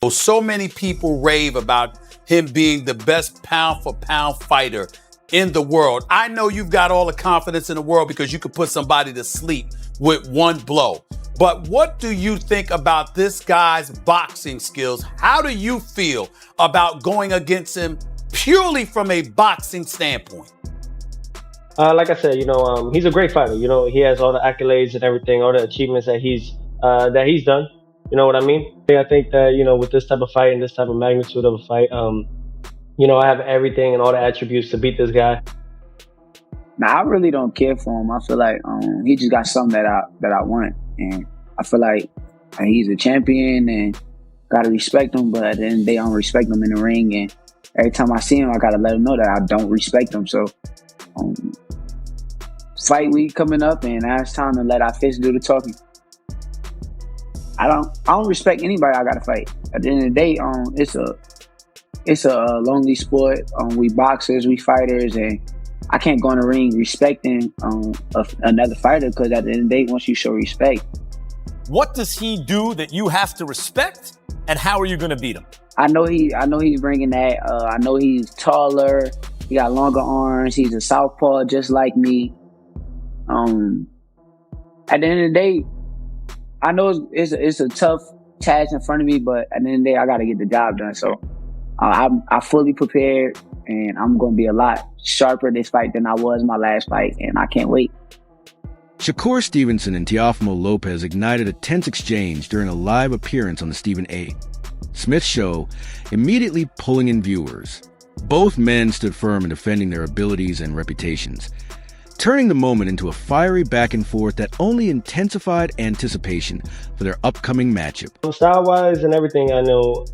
So many people rave about him being the best pound-for-pound fighter in the world. I know you've got all the confidence in the world because you could put somebody to sleep with one blow. But what do you think about this guy's boxing skills? How do you feel about going against him purely from a boxing standpoint? Like I said, he's a great fighter. He has all the accolades and everything, all the achievements that he's done. You know what I mean? I think that, with this type of fight and this type of magnitude of a fight, I have everything and all the attributes to beat this guy. Now, I really don't care for him. I feel like he just got something that I want. And I feel like he's a champion and got to respect him, but then they don't respect him in the ring. And every time I see him, I got to let him know that I don't respect him. So fight week coming up, and now it's time to let our fists do the talking. I don't respect anybody I gotta fight. At the end of the day, it's a lonely sport. We boxers, we fighters, and I can't go in the ring respecting another fighter, because at the end of the day, once you show respect. What does he do that you have to respect, and how are you going to beat him? I know he's bringing that. I know he's taller. He got longer arms. He's a southpaw just like me. At the end of the day, I know it's a tough task in front of me, but at the end of the day, I got to get the job done. So I'm fully prepared, and I'm going to be a lot sharper this fight than I was my last fight, and I can't wait. Shakur Stevenson and Teofimo Lopez ignited a tense exchange during a live appearance on the Stephen A. Smith Show, immediately pulling in viewers. Both men stood firm in defending their abilities and reputations, turning the moment into a fiery back and forth that only intensified anticipation for their upcoming matchup. Style-wise and everything, I know,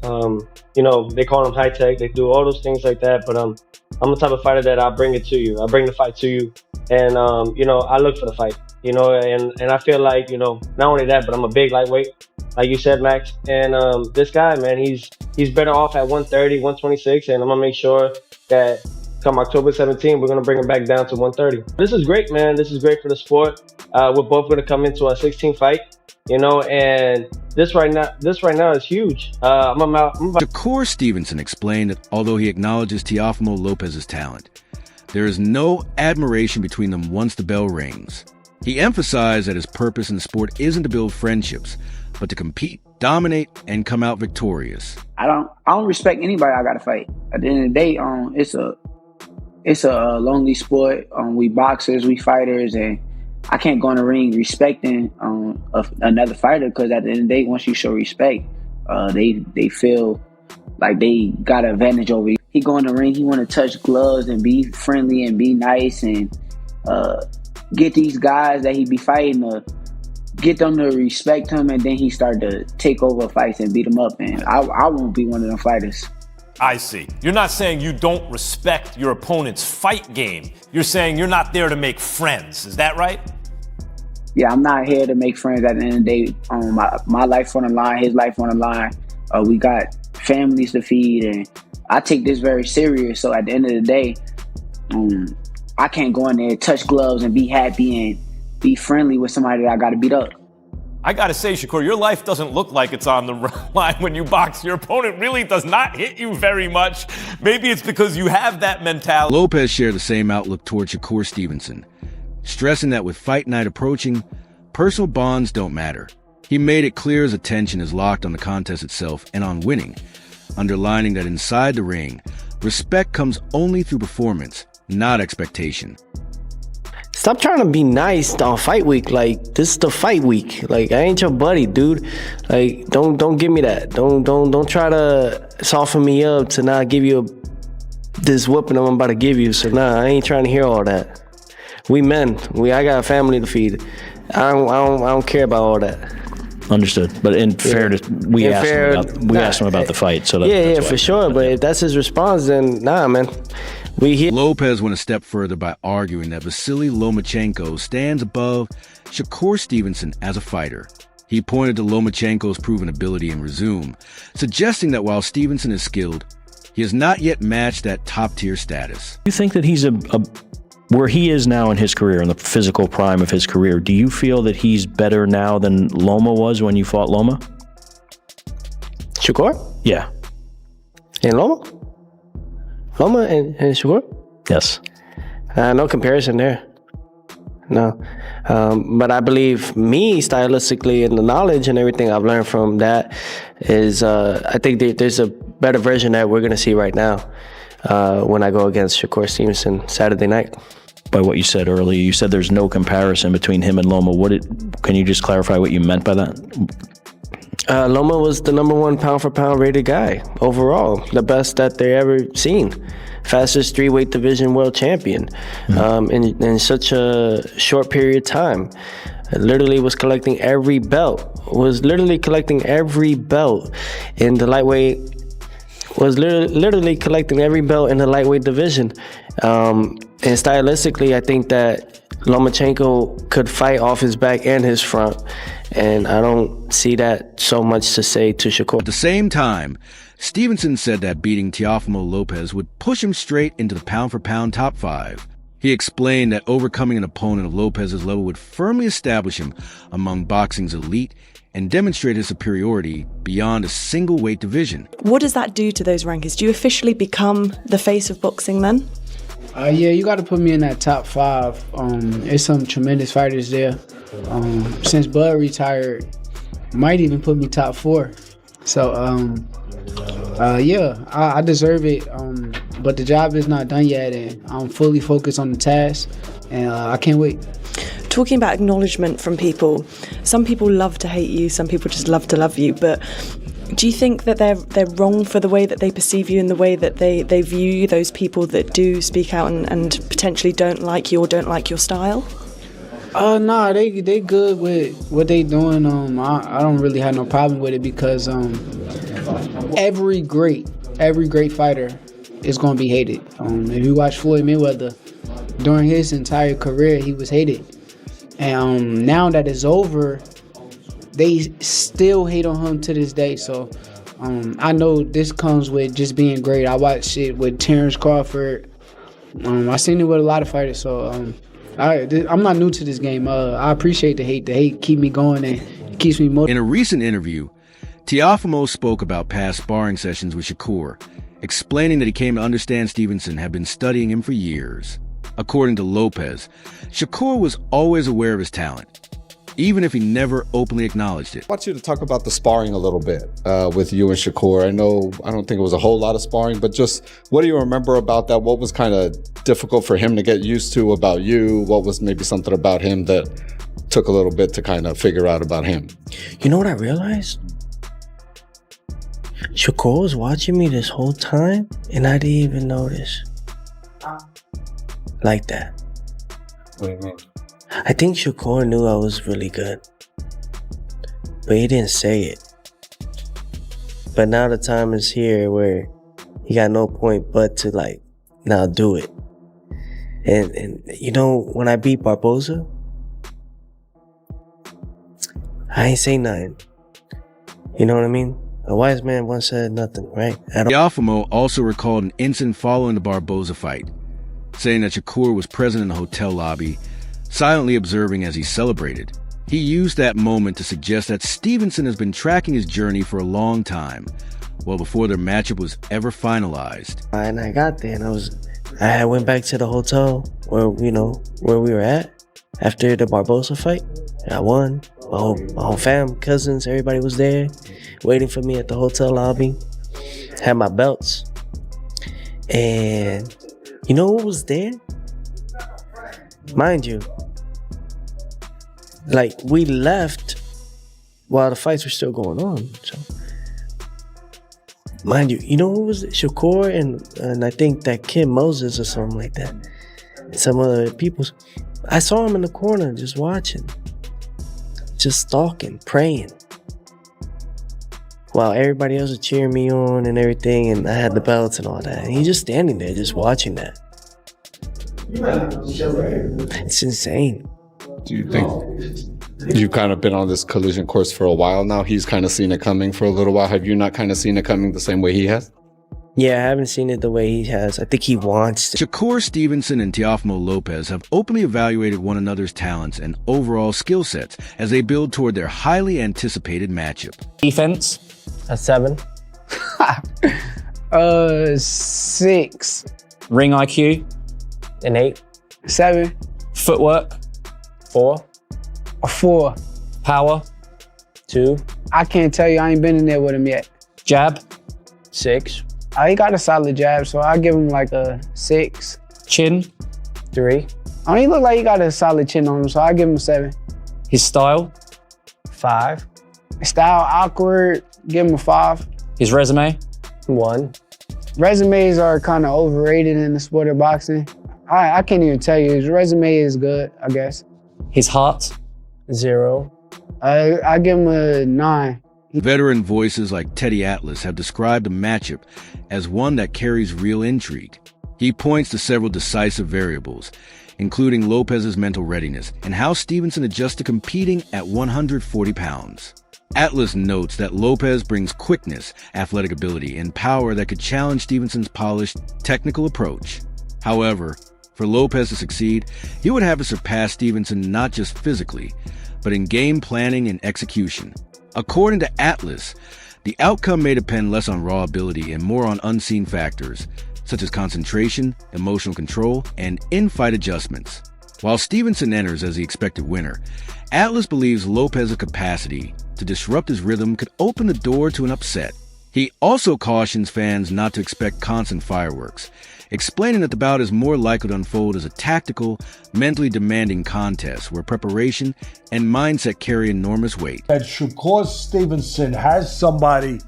they call them high-tech. They do all those things like that, but I'm the type of fighter that I'll bring it to you. I bring the fight to you, and, I look for the fight, and I feel like, not only that, but I'm a big lightweight, like you said, Max. And this guy, man, he's better off at 130, 126, and I'm going to make sure that come October 17, we're going to bring him back down to 130. This is great, man. This is great for the sport. We're both going to come into our 16th fight, and this right now is huge. Shakur Stevenson explained that although he acknowledges Teofimo Lopez's talent, there is no admiration between them once the bell rings. He emphasized that his purpose in the sport isn't to build friendships, but to compete, dominate, and come out victorious. I don't respect anybody I got to fight. At the end of the day, it's a lonely sport. We boxers, we fighters, and I can't go in the ring respecting another fighter, because at the end of the day, once you show respect, they feel like they got an advantage over you. He go in the ring, he want to touch gloves and be friendly and be nice and get these guys that he be fighting to get them to respect him, and then he start to take over fights and beat them up. And I won't be one of them fighters. I see. You're not saying you don't respect your opponent's fight game. You're saying you're not there to make friends. Is that right? Yeah, I'm not here to make friends. At the end of the day, my life on the line, his life on the line. We got families to feed, and I take this very serious. So at the end of the day, I can't go in there, touch gloves, and be happy and be friendly with somebody that I got to beat up. I got to say, Shakur, your life doesn't look like it's on the line when you box. Your opponent really does not hit you very much. Maybe it's because you have that mentality. Lopez shared the same outlook toward Shakur Stevenson, stressing that with fight night approaching, personal bonds don't matter. He made it clear his attention is locked on the contest itself and on winning, underlining that inside the ring, respect comes only through performance, not expectation. Stop trying to be nice on fight week. Like, this is the fight week. Like, I ain't your buddy, dude. Like, don't give me that. Don't try to soften me up to not give you this whooping I'm about to give you. So nah, I ain't trying to hear all that. We men. I got a family to feed. I don't care about all that. Understood. But in fairness, we asked him about the fight. So that's for sure. But if that's his response, then nah, man. Lopez went a step further by arguing that Vasily Lomachenko stands above Shakur Stevenson as a fighter. He pointed to Lomachenko's proven ability in resume, suggesting that while Stevenson is skilled, he has not yet matched that top-tier status. You think that he's where he is now in his career, in the physical prime of his career, do you feel that he's better now than Loma was when you fought Loma? Shakur? Yeah. And Loma? Loma and Shakur? Yes. No comparison there. No. But I believe me, stylistically, and the knowledge and everything I've learned from that is, I think there's a better version that we're going to see right now when I go against Shakur Stevenson Saturday night. By what you said earlier, you said there's no comparison between him and Loma. Can you just clarify what you meant by that? Loma was the #1 pound-for-pound rated guy overall, the best that they ever seen. Fastest 3-weight division world champion in such a short period of time. Literally was collecting every belt. In the lightweight. Was literally collecting every belt in the lightweight division. And stylistically, I think that Lomachenko could fight off his back and his front. And I don't see that so much to say to Shakur. At the same time, Stevenson said that beating Teofimo Lopez would push him straight into the pound-for-pound top 5. He explained that overcoming an opponent of Lopez's level would firmly establish him among boxing's elite and demonstrate his superiority beyond a single weight division. What does that do to those rankings? Do you officially become the face of boxing then? Yeah, you got to put me in that top 5. There's some tremendous fighters there. Since Bud retired, might even put me top 4. So, yeah, I deserve it. But the job is not done yet, and I'm fully focused on the task, and I can't wait. Talking about acknowledgement from people, some people love to hate you, some people just love to love you, but do you think that they're wrong for the way that they perceive you and the way that they view you, those people that do speak out and potentially don't like you or don't like your style? Nah, they good with what they doing. I don't really have no problem with it because every great fighter is gonna be hated. If you watch Floyd Mayweather, during his entire career, he was hated. And now that it's over, they still hate on him to this day. So I know this comes with just being great. I watched it with Terrence Crawford. I seen it with a lot of fighters. So I'm not new to this game. I appreciate the hate. The hate keep me going and it keeps me motivated. In a recent interview, Teofimo spoke about past sparring sessions with Shakur, explaining that he came to understand Stevenson had been studying him for years. According to Lopez, Shakur was always aware of his talent, even if he never openly acknowledged it. I want you to talk about the sparring a little bit with you and Shakur. I don't think it was a whole lot of sparring, but just what do you remember about that? What was kind of difficult for him to get used to about you? What was maybe something about him that took a little bit to kind of figure out about him? You know what I realized? Shakur was watching me this whole time, and I didn't even notice. Like that. What do you mean? I think Shakur knew I was really good, but he didn't say it. But now the time is here where he got no point but to now do it. And you know, when I beat Barboza, I ain't say nothing. You know what I mean? A wise man once said nothing, right? Teofimo also recalled an incident following the Barboza fight, saying that Shakur was present in the hotel lobby, silently observing as he celebrated. He used that moment to suggest that Stevenson has been tracking his journey for a long time, well before their matchup was ever finalized. And I got there and I went back to the hotel where we were at after the Barboza fight. I won. My whole fam, cousins, everybody was there waiting for me at the hotel lobby. Had my belts. And you know who was there? Mind you, we left while the fights were still going on. So, mind you, you know who was there? Shakur and I think that kid Moses or something like that. Some other people. I saw him in the corner just watching, just stalking, praying, while everybody else was cheering me on and everything, and I had the belts and all that. And he's just standing there, just watching that. It's insane. Do you think you've kind of been on this collision course for a while now? He's kind of seen it coming for a little while. Have you not kind of seen it coming the same way he has? Yeah, I haven't seen it the way he has. I think he wants to. Shakur Stevenson and Teofimo Lopez have openly evaluated one another's talents and overall skill sets as they build toward their highly anticipated matchup. Defense, A 7. 6. Ring IQ, An 8. 7. footwork, 4. A 4. power, 2. I can't tell you. I ain't been in there with him yet. jab, 6. He got a solid jab, so I give him like a 6. chin, 3. I mean, he look like he got a solid chin on him, so I give him a 7. his style, 5. Style awkward, give him a 5. his resume, 1. Resumes are kind of overrated in the sport of boxing. I can't even tell you. His resume is good, I guess. his heart, 0. I give him a 9. Veteran voices like Teddy Atlas have described the matchup as one that carries real intrigue. He points to several decisive variables, including Lopez's mental readiness and how Stevenson adjusts to competing at 140 pounds. Atlas notes that Lopez brings quickness, athletic ability, and power that could challenge Stevenson's polished, technical approach. However, for Lopez to succeed, he would have to surpass Stevenson not just physically, but in game planning and execution. According to Atlas, the outcome may depend less on raw ability and more on unseen factors, such as concentration, emotional control, and in-fight adjustments. While Stevenson enters as the expected winner, Atlas believes Lopez's capacity to disrupt his rhythm could open the door to an upset. He also cautions fans not to expect constant fireworks, explaining that the bout is more likely to unfold as a tactical, mentally demanding contest where preparation and mindset carry enormous weight. That Shakur Stevenson has somebody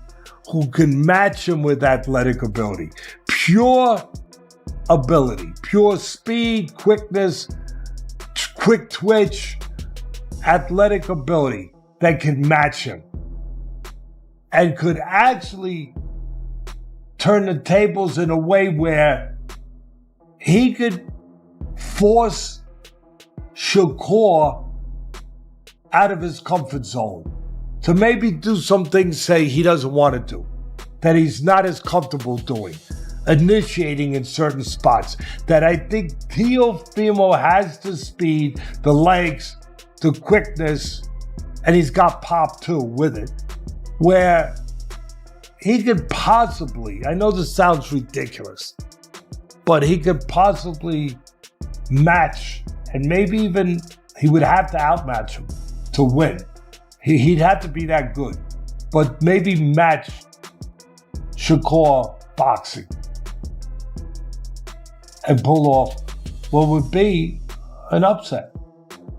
who can match him with athletic ability. Pure ability, pure speed, quickness, quick twitch, athletic ability that can match him and could actually turn the tables in a way where he could force Shakur out of his comfort zone to maybe do some things, say, he doesn't want to do, that he's not as comfortable doing, initiating in certain spots, that I think Teofimo has the speed, the legs, the quickness, and he's got pop too with it, where he could possibly, I know this sounds ridiculous, but he could possibly match, and maybe even he would have to outmatch him to win. He'd have to be that good, but maybe match Shakur boxing and pull off what would be an upset.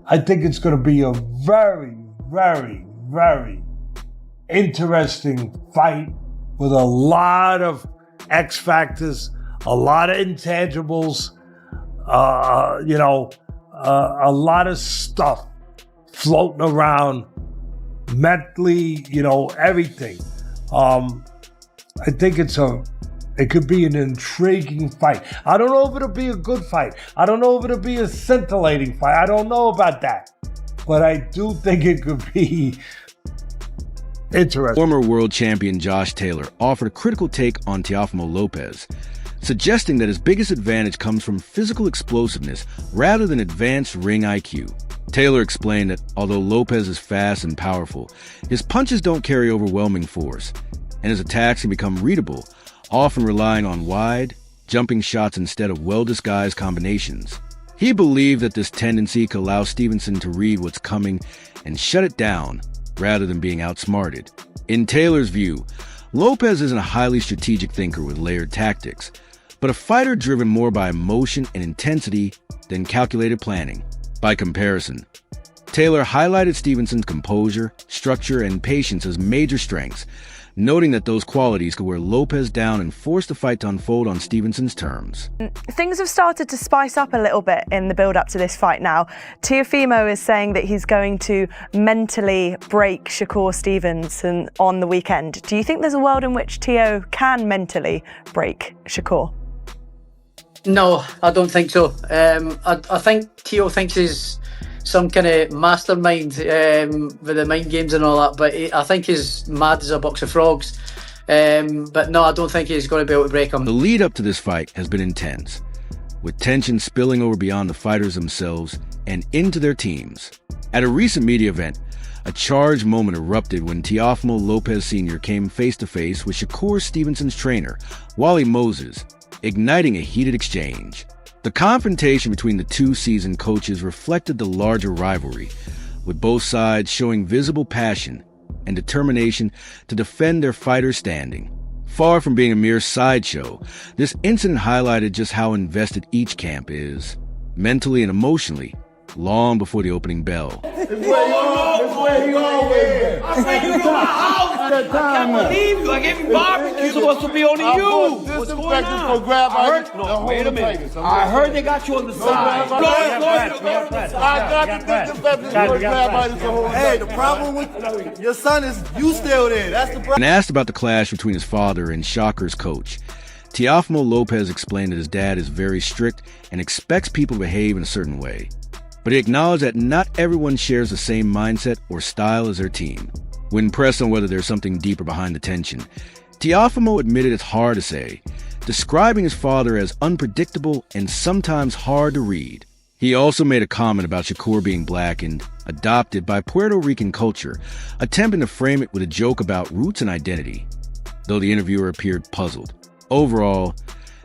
I think it's going to be a very, very, very interesting fight with a lot of X factors, a lot of intangibles, a lot of stuff floating around mentally, everything. I think it could be an intriguing fight. I don't know if it'll be a good fight. I don't know if it'll be a scintillating fight. I don't know about that. But I do think it could be interesting. Former world champion Josh Taylor offered a critical take on Teofimo Lopez, suggesting that his biggest advantage comes from physical explosiveness rather than advanced ring IQ. Taylor explained that although Lopez is fast and powerful, his punches don't carry overwhelming force, and his attacks can become readable, often relying on wide, jumping shots instead of well-disguised combinations. He believed that this tendency could allow Stevenson to read what's coming and shut it down rather than being outsmarted. In Taylor's view, Lopez isn't a highly strategic thinker with layered tactics, but a fighter driven more by emotion and intensity than calculated planning. By comparison, Taylor highlighted Stevenson's composure, structure, and patience as major strengths, noting that those qualities could wear Lopez down and force the fight to unfold on Stevenson's terms. Things have started to spice up a little bit in the build-up to this fight now. Teofimo is saying that he's going to mentally break Shakur Stevenson on the weekend. Do you think there's a world in which Teo can mentally break Shakur? No, I don't think so. I think Teo thinks he's some kind of mastermind with the mind games and all that, but I think he's mad as a box of frogs. But no, I don't think he's going to be able to break him. The lead up to this fight has been intense. with tension spilling over beyond the fighters themselves and into their teams. At a recent media event, a charged moment erupted when Teofimo Lopez Sr. came face-to-face with Shakur Stevenson's trainer, Wally Moses, igniting a heated exchange. The confrontation between the two seasoned coaches reflected the larger rivalry, with both sides showing visible passion and determination to defend their fighters' standing. Far from being a mere sideshow, this incident highlighted just how invested each camp is, mentally and emotionally, long before the opening bell. I can't believe you. I gave you barbecue. It's supposed to be only you. What's going on? Wait a minute. I heard they got you on the side. Hey, the problem with your son is you still there. That's the problem. When asked about the clash between his father and Shakur's coach, Teofimo Lopez explained that his dad is very strict and expects people to behave in a certain way. But he acknowledged that not everyone shares the same mindset or style as their team. When pressed on whether there's something deeper behind the tension, Teofimo admitted it's hard to say, describing his father as unpredictable and sometimes hard to read. He also made a comment about Shakur being black and adopted by Puerto Rican culture, attempting to frame it with a joke about roots and identity, though the interviewer appeared puzzled. Overall,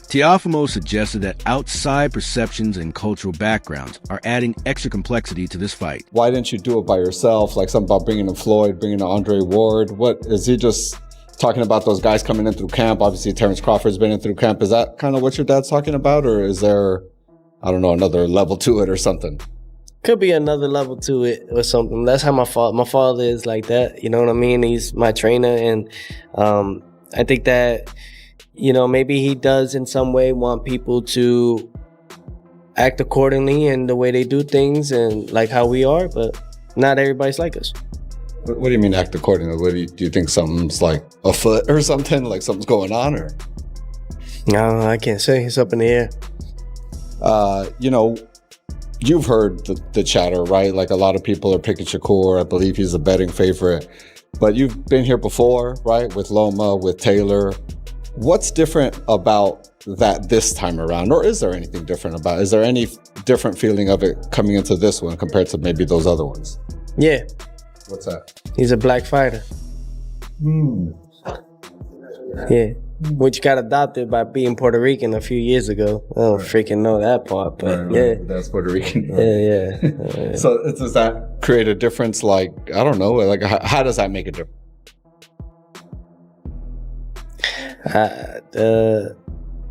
Teofimo suggested that outside perceptions and cultural backgrounds are adding extra complexity to this fight. Why didn't you do it by yourself? Like something about bringing in Floyd, bringing in Andre Ward. What is he just talking about those guys coming in through camp? Obviously, Terrence Crawford's been in through camp. Is that kind of what your dad's talking about? Or is there, I don't know, another level to it or something? Could be another level to it or something. That's how my father is like that. You know what I mean? He's my trainer. And I think that, you know, maybe he does in some way want people to act accordingly in the way they do things and like how we are, but not everybody's like us. What do you mean act accordingly? Do you think something's like afoot or something? Like something's going on or? No, I can't say. It's up in the air. You know, you've heard the chatter, right? Like a lot of people are picking Shakur. I believe he's a betting favorite. But you've been here before, right? With Loma, with Taylor. What's different about that this time around? Or is there anything different about it? Is there any different feeling of it coming into this one compared to maybe those other ones? Yeah. What's that? He's a black fighter. Yeah. Which got adopted by being Puerto Rican a few years ago. I don't freaking know that part, but yeah. That's Puerto Rican. Yeah. So does that create a difference? Like, I don't know, like how does that make a difference?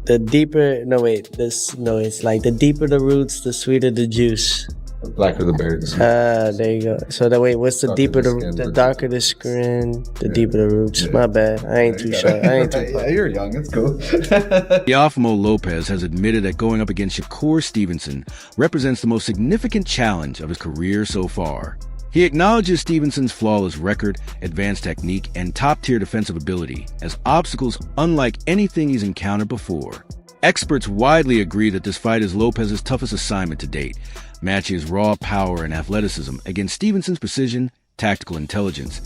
The deeper, it's like the deeper the roots, the sweeter the juice. The blacker the berries. There you go. So what's the deeper the darker the skin, the deeper the roots. My bad. I ain't too sure. Yeah, you're young. It's cool. Teofimo Lopez has admitted that going up against Shakur Stevenson represents the most significant challenge of his career so far. He acknowledges Stevenson's flawless record, advanced technique, and top-tier defensive ability as obstacles unlike anything he's encountered before. Experts widely agree that this fight is Lopez's toughest assignment to date, matching his raw power and athleticism against Stevenson's precision, tactical intelligence,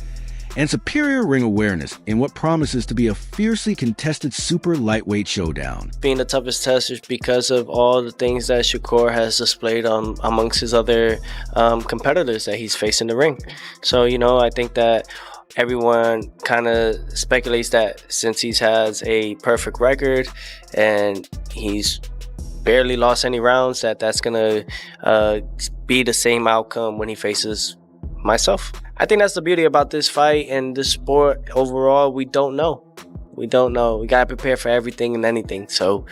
and superior ring awareness in what promises to be a fiercely contested super lightweight showdown. Being the toughest test is because of all the things that Shakur has displayed amongst his other competitors that he's faced in the ring. So, you know, I think that everyone kind of speculates that since he has a perfect record and he's barely lost any rounds, that's going to be the same outcome when he faces myself. I think that's the beauty about this fight and this sport overall. We don't know. We got to prepare for everything and anything. So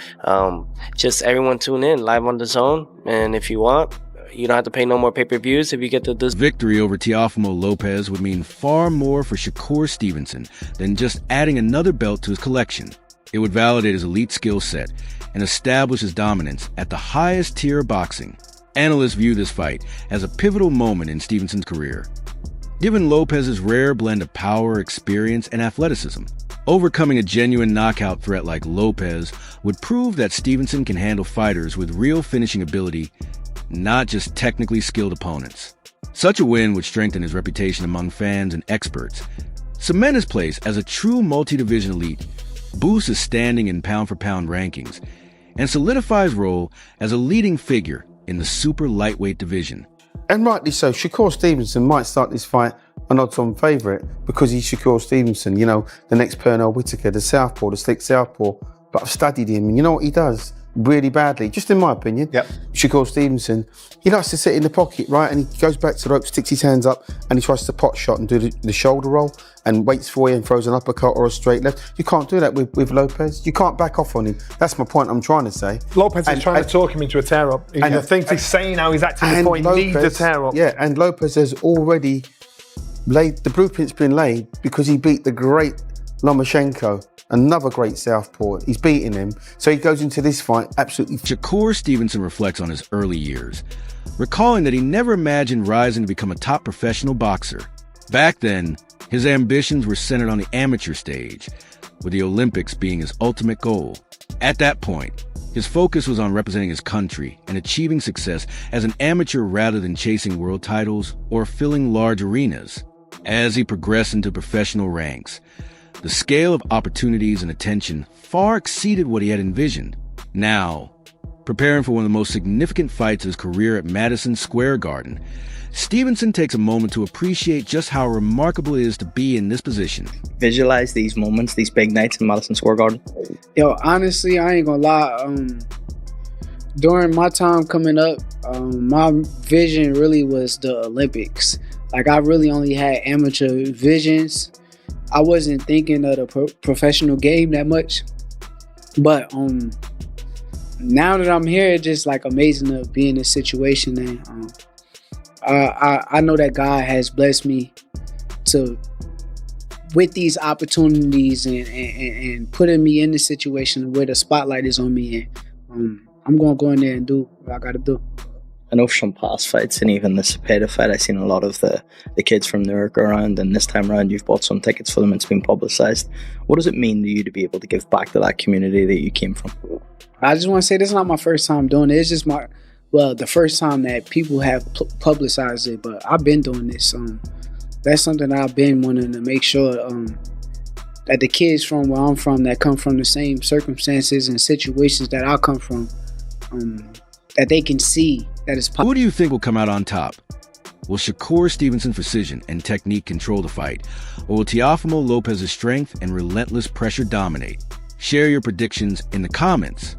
just everyone tune in live on the Zone. And if you want, you don't have to pay no more pay-per-views if you get this. Victory over Teofimo Lopez would mean far more for Shakur Stevenson than just adding another belt to his collection. It would validate his elite skill set and establish his dominance at the highest tier of boxing. Analysts view this fight as a pivotal moment in Stevenson's career. Given Lopez's rare blend of power, experience, and athleticism, overcoming a genuine knockout threat like Lopez would prove that Stevenson can handle fighters with real finishing ability, not just technically skilled opponents. Such a win would strengthen his reputation among fans and experts, cement his place as a true multi-division elite, boost his standing in pound-for-pound rankings, and solidify his role as a leading figure in the super lightweight division. And rightly so. Shakur Stevenson might start this fight an odds-on favourite because he's Shakur Stevenson, you know, the next Pernell Whitaker, the southpaw, the slick southpaw. But I've studied him, and you know what he does really badly, just in my opinion. Yep. Shakur Stevenson, he likes to sit in the pocket, right? And he goes back to the rope, sticks his hands up, and he tries to pot shot and do the shoulder roll and waits for you and throws an uppercut or a straight left. You can't do that with Lopez. You can't back off on him. That's my point I'm trying to say. Lopez is trying to talk him into a tear-up. I think he's saying how he's acting before he needs a tear-up. Yeah, and Lopez has already laid, the blueprint's been laid because he beat the great Lomachenko, another great southpaw. He's beating him. So he goes into this fight absolutely. Shakur Stevenson reflects on his early years, recalling that he never imagined rising to become a top professional boxer. Back then, his ambitions were centered on the amateur stage, with the Olympics being his ultimate goal. At that point, his focus was on representing his country and achieving success as an amateur rather than chasing world titles or filling large arenas. As he progressed into professional ranks, the scale of opportunities and attention far exceeded what he had envisioned. Now, preparing for one of the most significant fights of his career at Madison Square Garden, Stevenson takes a moment to appreciate just how remarkable it is to be in this position. Visualize these moments, these big nights in Madison Square Garden. Yo, honestly, I ain't gonna lie. During my time coming up, my vision really was the Olympics. Like, I really only had amateur visions. I wasn't thinking of the professional game that much. But now that I'm here, it's just like amazing to be in this situation. And I know that God has blessed me with these opportunities and putting me in this situation where the spotlight is on me. And I'm going to go in there and do what I got to do. I know from past fights and even the Cepeda fight, I've seen a lot of the kids from Newark around, and this time around you've bought some tickets for them and it's been publicized. What does it mean to you to be able to give back to that community that you came from? I just want to say this is not my first time doing it. It's just the first time that people have publicized it, but I've been doing this. That's something that I've been wanting to make sure that the kids from where I'm from that come from the same circumstances and situations that I come from, that they can see that it's possible. Who do you think will come out on top? Will Shakur Stevenson's precision and technique control the fight, or will Teofimo Lopez's strength and relentless pressure dominate? Share your predictions in the comments.